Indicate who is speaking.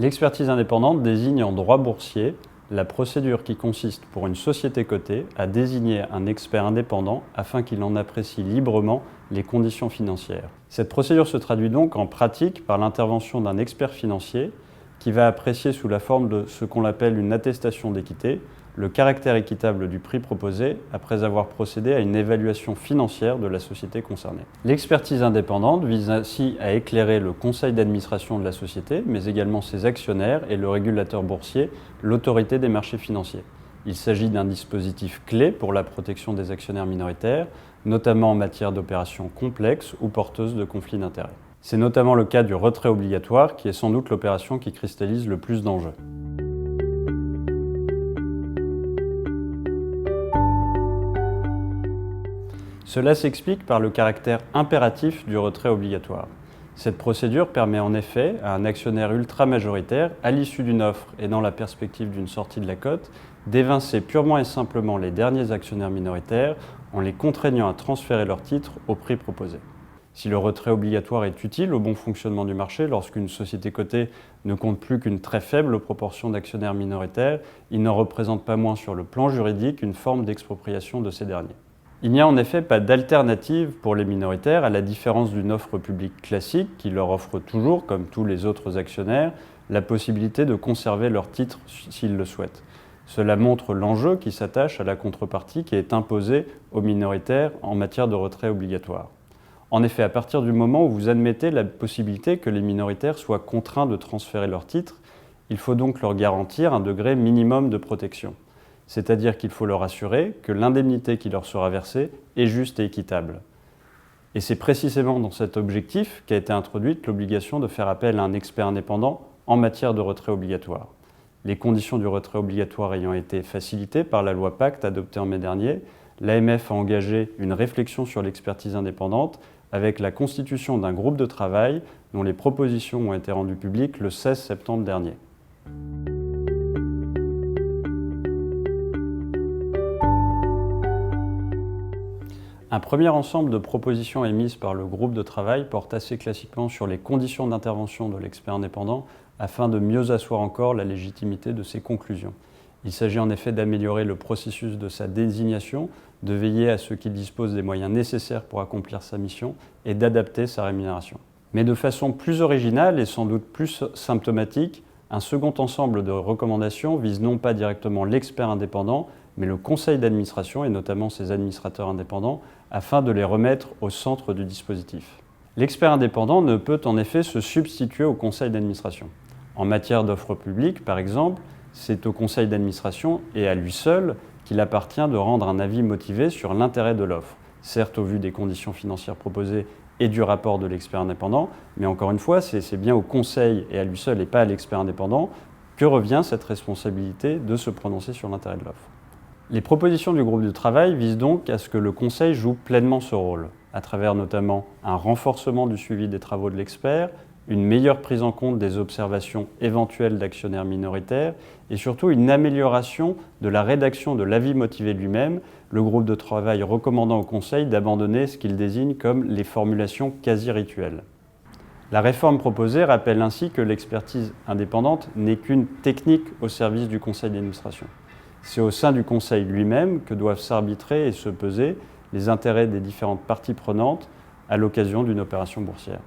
Speaker 1: L'expertise indépendante désigne en droit boursier la procédure qui consiste pour une société cotée à désigner un expert indépendant afin qu'il en apprécie librement les conditions financières. Cette procédure se traduit donc en pratique par l'intervention d'un expert financier qui va apprécier sous la forme de ce qu'on appelle une attestation d'équité le caractère équitable du prix proposé après avoir procédé à une évaluation financière de la société concernée. L'expertise indépendante vise ainsi à éclairer le conseil d'administration de la société, mais également ses actionnaires et le régulateur boursier, l'autorité des marchés financiers. Il s'agit d'un dispositif clé pour la protection des actionnaires minoritaires, notamment en matière d'opérations complexes ou porteuses de conflits d'intérêts. C'est notamment le cas du retrait obligatoire qui est sans doute l'opération qui cristallise le plus d'enjeux. Cela s'explique par le caractère impératif du retrait obligatoire. Cette procédure permet en effet à un actionnaire ultra-majoritaire, à l'issue d'une offre et dans la perspective d'une sortie de la cote, d'évincer purement et simplement les derniers actionnaires minoritaires en les contraignant à transférer leurs titres au prix proposé. Si le retrait obligatoire est utile au bon fonctionnement du marché, lorsqu'une société cotée ne compte plus qu'une très faible proportion d'actionnaires minoritaires, il n'en représente pas moins sur le plan juridique une forme d'expropriation de ces derniers. Il n'y a en effet pas d'alternative pour les minoritaires, à la différence d'une offre publique classique qui leur offre toujours, comme tous les autres actionnaires, la possibilité de conserver leurs titres s'ils le souhaitent. Cela montre l'enjeu qui s'attache à la contrepartie qui est imposée aux minoritaires en matière de retrait obligatoire. En effet, à partir du moment où vous admettez la possibilité que les minoritaires soient contraints de transférer leurs titres, il faut donc leur garantir un degré minimum de protection. C'est-à-dire qu'il faut leur assurer que l'indemnité qui leur sera versée est juste et équitable. Et c'est précisément dans cet objectif qu'a été introduite l'obligation de faire appel à un expert indépendant en matière de retrait obligatoire. Les conditions du retrait obligatoire ayant été facilitées par la loi Pacte adoptée en mai dernier, l'AMF a engagé une réflexion sur l'expertise indépendante avec la constitution d'un groupe de travail dont les propositions ont été rendues publiques le 16 septembre dernier. Un premier ensemble de propositions émises par le groupe de travail porte assez classiquement sur les conditions d'intervention de l'expert indépendant afin de mieux asseoir encore la légitimité de ses conclusions. Il s'agit en effet d'améliorer le processus de sa désignation, de veiller à ce qu'il dispose des moyens nécessaires pour accomplir sa mission et d'adapter sa rémunération. Mais de façon plus originale et sans doute plus symptomatique, un second ensemble de recommandations vise non pas directement l'expert indépendant, mais le conseil d'administration et notamment ses administrateurs indépendants, afin de les remettre au centre du dispositif. L'expert indépendant ne peut en effet se substituer au conseil d'administration. En matière d'offres publiques, par exemple, c'est au conseil d'administration et à lui seul qu'il appartient de rendre un avis motivé sur l'intérêt de l'offre, certes au vu des conditions financières proposées et du rapport de l'expert indépendant, mais encore une fois, c'est bien au conseil et à lui seul et pas à l'expert indépendant que revient cette responsabilité de se prononcer sur l'intérêt de l'offre. Les propositions du groupe de travail visent donc à ce que le conseil joue pleinement ce rôle, à travers notamment un renforcement du suivi des travaux de l'expert, une meilleure prise en compte des observations éventuelles d'actionnaires minoritaires et surtout une amélioration de la rédaction de l'avis motivé lui-même, le groupe de travail recommandant au conseil d'abandonner ce qu'il désigne comme les formulations quasi-rituelles. La réforme proposée rappelle ainsi que l'expertise indépendante n'est qu'une technique au service du conseil d'administration. C'est au sein du conseil lui-même que doivent s'arbitrer et se peser les intérêts des différentes parties prenantes à l'occasion d'une opération boursière.